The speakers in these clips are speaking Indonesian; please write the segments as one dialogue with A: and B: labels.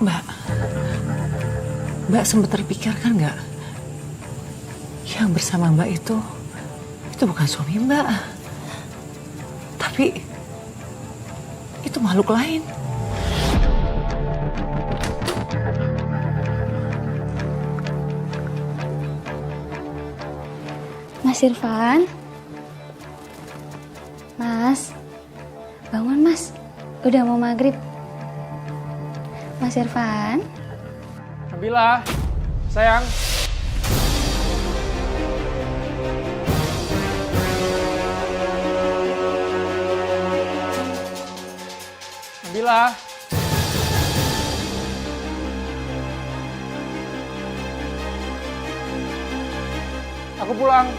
A: Mbak, Mbak sempat terpikirkan nggak? Yang bersama Mbak itu bukan suami Mbak. Tapi itu makhluk lain.
B: Mas Irfan? Mas? Bangun mas, udah mau maghrib. Mas Irfan?
C: Nabila, sayang. Nabila. Aku pulang.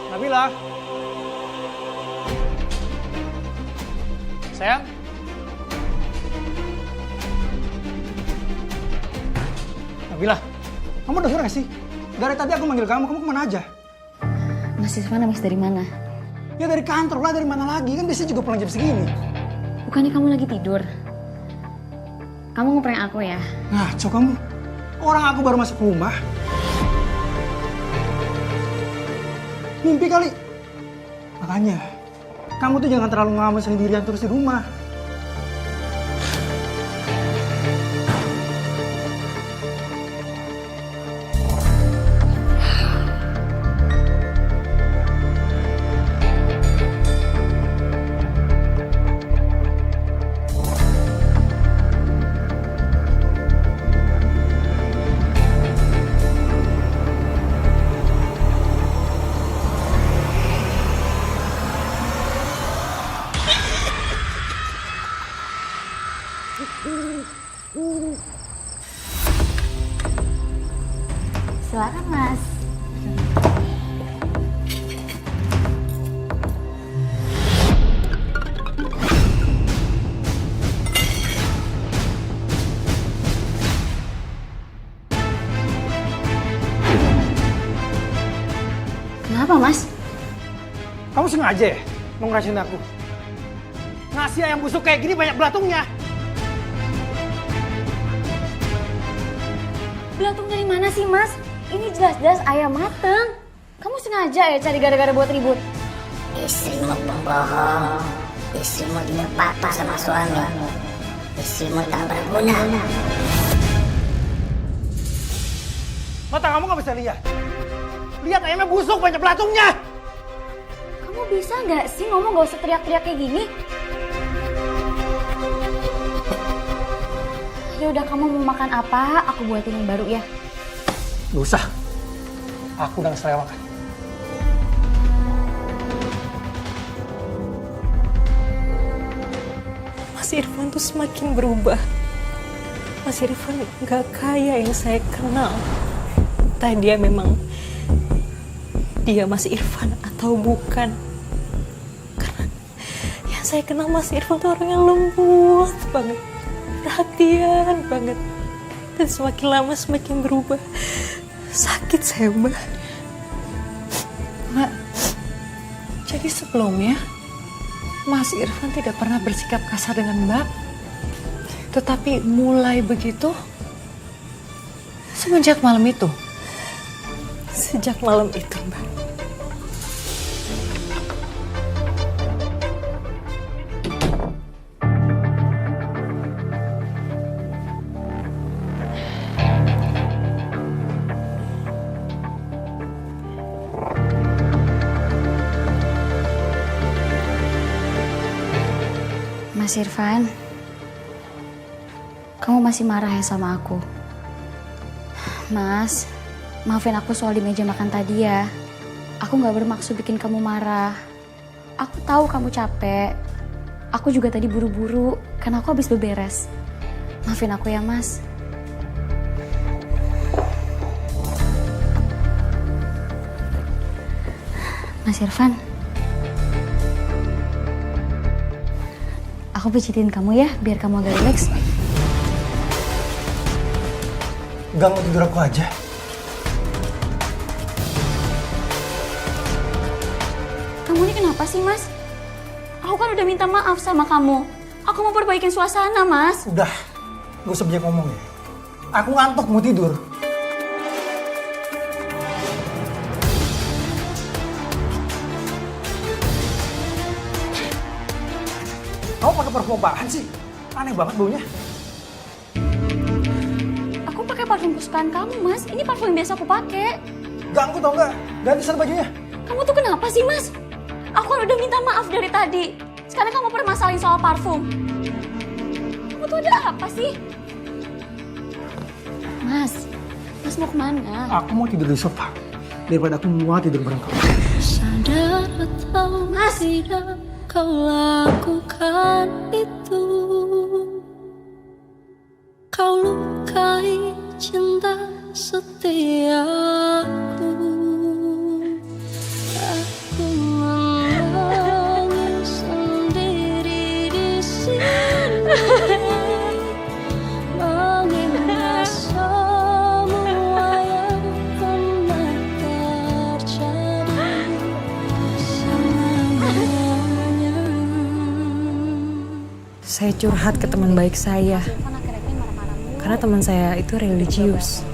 C: Nabila. Sayang.
D: Nabila, kamu denger gak sih? Dari tadi aku manggil kamu kemana aja?
B: Mas Irfan habis dari mana?
D: Ya dari kantor lah, dari mana lagi? Kan biasanya juga pulang jam segini.
B: Bukannya kamu lagi tidur? Kamu ngeprank aku ya?
D: Ngaco kamu. Orang aku baru masuk rumah. Mimpi kali. Makanya, kamu tuh jangan terlalu ngalamin sendirian terus di rumah.
B: Silakan mas. Kenapa mas?
D: Kamu sengaja ya mau ngeracunin aku? Ngasih ayam busuk kayak gini banyak belatungnya.
B: Belatung dari mana sih mas? Ini jelas-jelas ayam mateng. Kamu sengaja ya cari gara-gara buat ribut?
E: Istrimu pembohong, istrimu tidak papa sama suami, istrimu tak berguna.
D: Mata kamu gak bisa lihat? Lihat ayamnya busuk banyak belatungnya.
B: Kamu bisa nggak sih ngomong gak usah teriak-teriak kayak gini? Ya udah kamu mau makan apa? Aku buatin yang baru ya.
D: Gak usah. Aku udah selesai makan.
A: Mas Irfan tuh semakin berubah. Mas Irfan gak kayak yang saya kenal. Entah dia Mas Irfan atau bukan. Karena yang saya kenal Mas Irfan tuh orang yang lembut banget. Perhatian banget. Dan semakin lama semakin berubah. Sakit saya, Mbak. Mbak, jadi sebelumnya Mas Irfan tidak pernah bersikap kasar dengan Mbak. Tetapi mulai begitu semenjak malam itu. Sejak malam itu, Mbak.
B: Mas Irfan, kamu masih marah ya sama aku? Mas, maafin aku soal di meja makan tadi ya. Aku gak bermaksud bikin kamu marah. Aku tahu kamu capek. Aku juga tadi buru-buru karena aku habis beberes. Maafin aku ya, Mas. Mas Irfan. Aku pijitin kamu ya, biar kamu agak rileks.
D: Ganggu tidur aku aja.
B: Kamu ini kenapa sih, Mas? Aku kan udah minta maaf sama kamu. Aku mau perbaikin suasana, Mas.
D: Udah, gak usah banyak ngomong ya. Aku ngantuk mau tidur. Kamu pakai parfum apaan sih? Aneh banget baunya.
B: Aku pakai parfum kesukaan kamu, Mas. Ini parfum yang biasa aku pakai.
D: Ganggu tau nggak? Ganti sana bajunya.
B: Kamu tuh kenapa sih, Mas? Aku kan udah minta maaf dari tadi. Sekarang kamu permasalahin soal parfum. Kamu tuh ada apa sih? Mas mau kemana?
D: Aku mau tidur di sofa. Daripada aku mau tidur bareng kamu.
A: Sadar atau
B: Mas!
A: tidak kau lakukan itu. Kau lukai cinta setiaku. Aku menangis sendiri di sini. Mengingat semua yang pernah terjadi selamanya.
F: Saya curhat ke teman baik saya. Karena teman saya itu religius.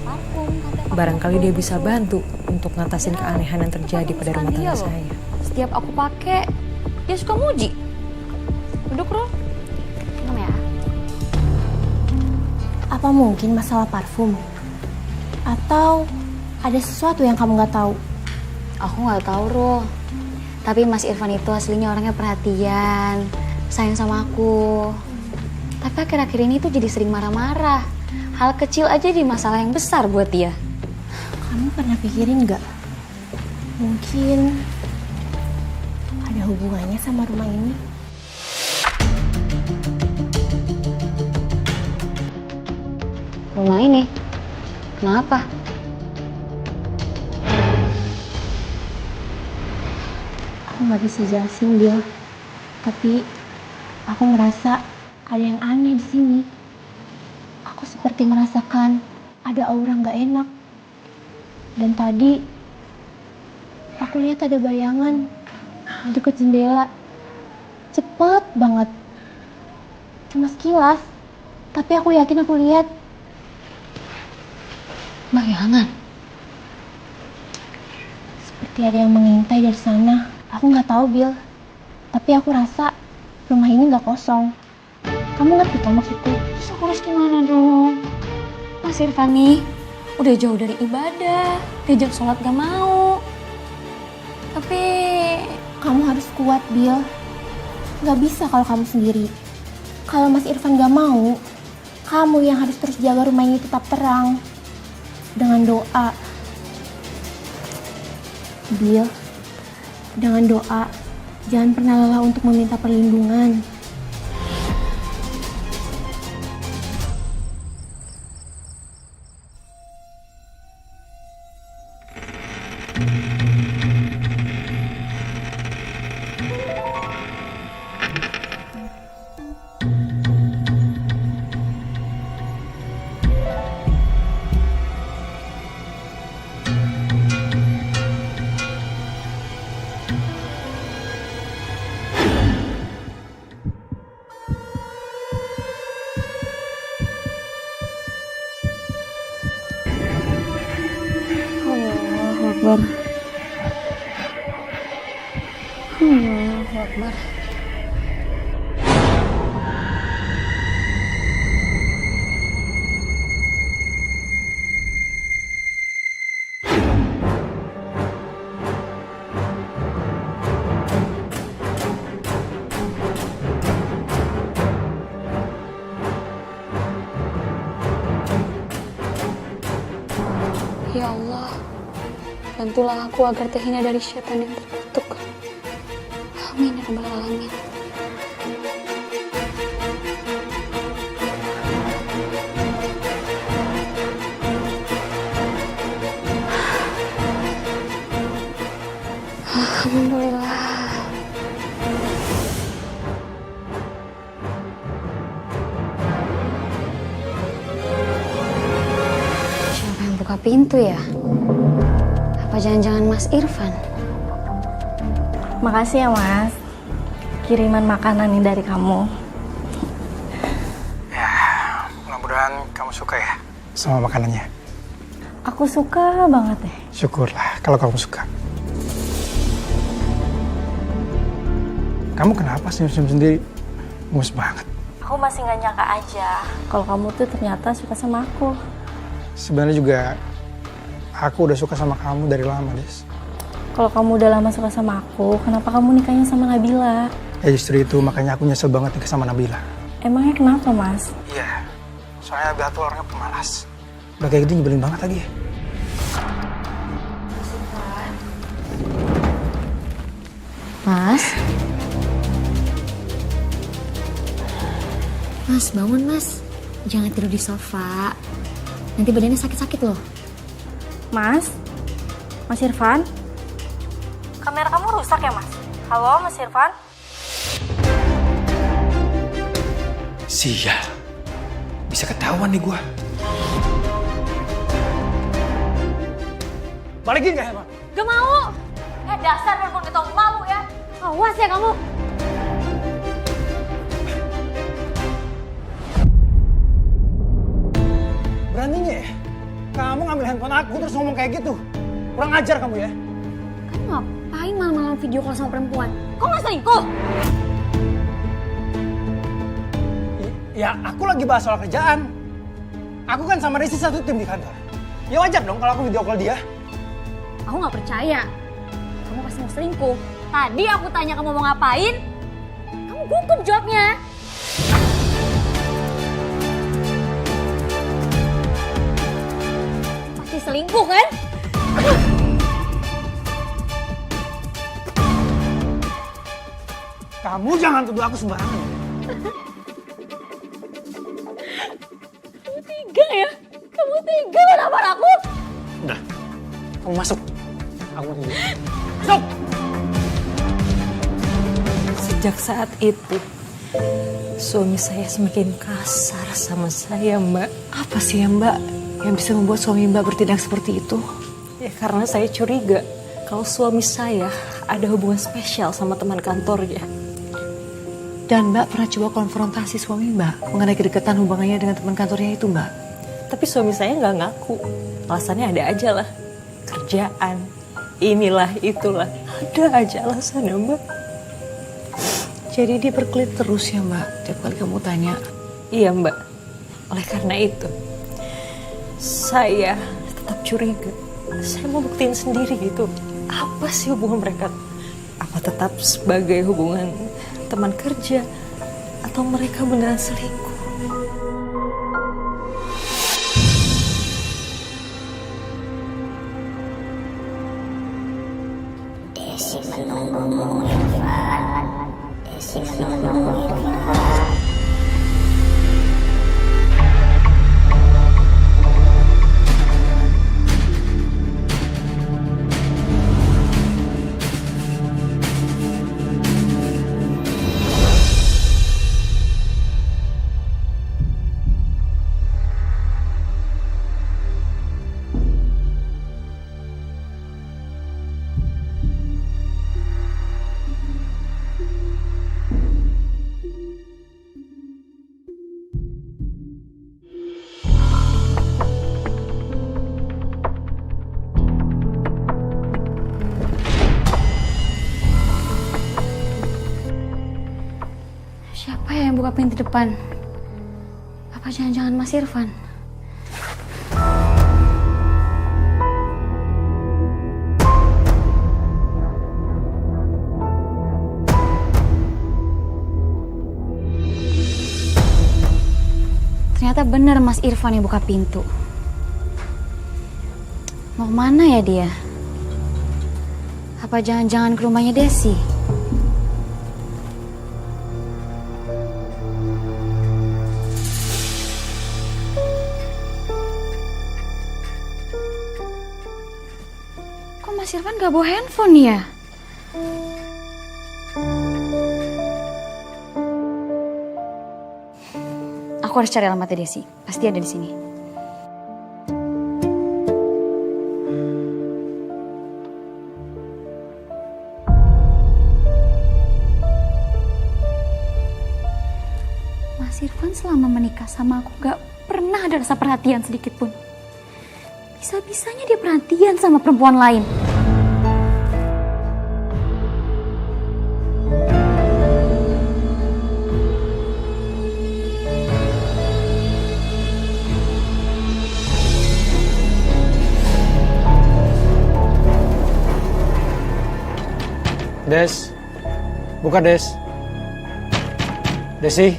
F: Barangkali dia bisa bantu untuk ngatasin keanehan yang terjadi pada rumah tangga saya.
B: Setiap aku pakai, dia suka muji. Duduk, Ro. Minum ya.
G: Apa mungkin masalah parfum? Atau ada sesuatu yang kamu nggak tahu?
B: Aku nggak tahu, Ro. Tapi Mas Irfan itu aslinya orangnya perhatian, sayang sama aku. Tapi akhir-akhir ini tuh jadi sering marah-marah. Hal kecil aja di masalah yang besar buat dia.
G: Kamu pernah pikirin nggak? Mungkin ada hubungannya sama rumah ini?
B: Rumah ini? Kenapa?
G: Aku nggak bisa jelasin, Bill. Tapi aku merasa ada yang aneh di sini. Aku seperti merasakan ada aura nggak enak. Dan tadi aku lihat ada bayangan di dekat jendela. Cepet banget. Cuma sekilas. Tapi aku yakin aku lihat.
B: Bayangan?
G: Seperti ada yang mengintai dari sana. Aku nggak tahu, Bill. Tapi aku rasa rumah ini nggak kosong. Kamu ngerti kan maksudku?
B: Terus aku harus gimana dong? Mas Irfan nih udah jauh dari ibadah, diajak sholat gak mau. Tapi
G: Kamu harus kuat, Bill. Nggak bisa kalau kamu sendiri. Kalau Mas Irfan nggak mau, kamu yang harus terus jaga rumah ini tetap terang. Dengan doa. Bill, dengan doa, jangan pernah lelah untuk meminta perlindungan.
B: Akbar. Allahu Akbar. Ya Allah, bantulah aku agar terhindar dari syaitan yang terkutuk. Amin ya rabbal alamin. Alhamdulillah. pintu ya? Apa jangan-jangan Mas Irfan?
G: Makasih ya Mas, kiriman makanan ini dari kamu.
D: Ya, mudah-mudahan kamu suka ya sama makanannya.
G: Aku suka banget deh.
D: Syukurlah kalau kamu suka. Kamu kenapa senyum-senyum sendiri? Mus banget.
G: Aku masih nggak nyangka aja kalau kamu tuh ternyata suka sama aku.
D: Sebenarnya juga aku udah suka sama kamu dari lama, Des.
G: Kalau kamu udah lama suka sama aku, kenapa kamu nikahnya sama Nabila?
D: Ya justru itu makanya aku nyesel banget nikah sama Nabila.
G: Emangnya kenapa Mas?
D: Iya, soalnya Nabila tuh orangnya pemalas. Udah kayak gitu nyebelin banget lagi.
B: Mas? Mas, bangun Mas. Jangan tidur di sofa. Nanti badannya sakit-sakit loh.
G: Mas? Mas Irfan? Kamera kamu rusak ya Mas? Halo Mas Irfan?
D: Sial, bisa ketahuan nih gua. Balikin gak ya, Bang?
G: Gak mau! Dasar perempuan gak tau malu ya. Awas ya kamu.
D: Beraninya ya? Kamu ngambil handphone aku terus ngomong kayak gitu. Kurang ajar kamu ya.
B: Kamu ngapain malam-malam video call sama perempuan? Kok nggak selingkuh?
D: Ya, aku lagi bahas soal kerjaan. Aku kan sama Rizky satu tim di kantor. Ya wajar dong kalau aku video call dia.
B: Aku nggak percaya. Kamu pasti mau selingkuh. Tadi aku tanya kamu mau ngapain, kamu gugup jawabnya. Pasti selingkuh kan?
D: Kamu jangan tuduh aku sembarangan.
B: Kamu tega ya? Kamu tega menampar aku?
D: Udah, kamu masuk. Aku mau tidur. Masuk!
F: Sejak saat itu, suami saya semakin kasar sama saya, Mbak. Apa sih ya, Mbak, yang bisa membuat suami Mbak bertindak seperti itu? Ya karena saya curiga kalau suami saya ada hubungan spesial sama teman kantornya. Dan Mbak pernah coba konfrontasi suami Mbak mengenai kedekatan hubungannya dengan teman kantornya itu, Mbak. Tapi suami saya nggak ngaku. Alasannya ada aja lah. Kerjaan, inilah, itulah. Ada aja alasannya, Mbak. Jadi dia berkelit terus ya, Mbak, tiap kali kamu tanya. Iya, Mbak. Oleh karena itu, saya tetap curiga. Saya mau buktiin sendiri gitu. Apa sih hubungan mereka? Apa tetap sebagai hubungan teman kerja? Atau mereka beneran selingkuh?
E: Desi menunggumu, Irfan. Desi menunggumu, Irfan.
B: Siapa ya yang buka pintu depan? Apa jangan-jangan Mas Irfan? Ternyata benar Mas Irfan yang buka pintu. Mau kemana ya dia? Apa jangan-jangan ke rumahnya Desi? Kok Mas Irfan gak bawa handphone ya? Aku harus cari alamatnya Desi. Pasti ada di sini. selama menikah sama aku gak pernah ada rasa perhatian sedikit pun. Bisa-bisanya dia perhatian sama perempuan lain.
C: Des, buka Des. Desi.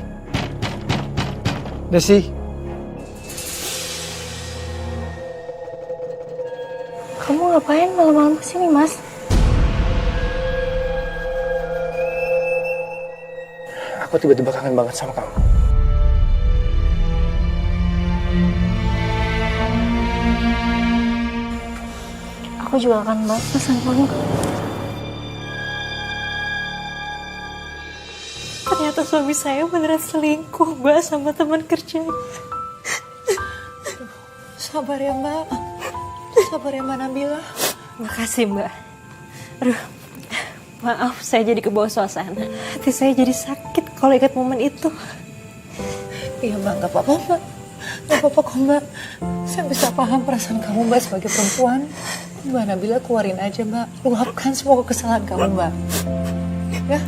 C: Desi.
G: Kamu ngapain malam-malam kesini, Mas?
D: Aku tiba-tiba kangen banget sama kamu.
G: Aku juga akan banget sama kamu.
A: Ternyata suami saya beneran selingkuh, Mbak, sama teman kerjanya.
F: Sabar ya Mbak. Sabar ya Mbak Nabila.
A: Makasih, Mbak. Aduh, maaf saya jadi kebawa suasana. Hati saya jadi sakit kalau ingat momen itu.
F: Iya Mbak, gak apa-apa Mbak. Gak apa-apa kok Mbak. Saya bisa paham perasaan kamu Mbak sebagai perempuan. Mbak Nabila keluarin aja Mbak. Luapkan semua kesalahan kamu Mbak. Ya.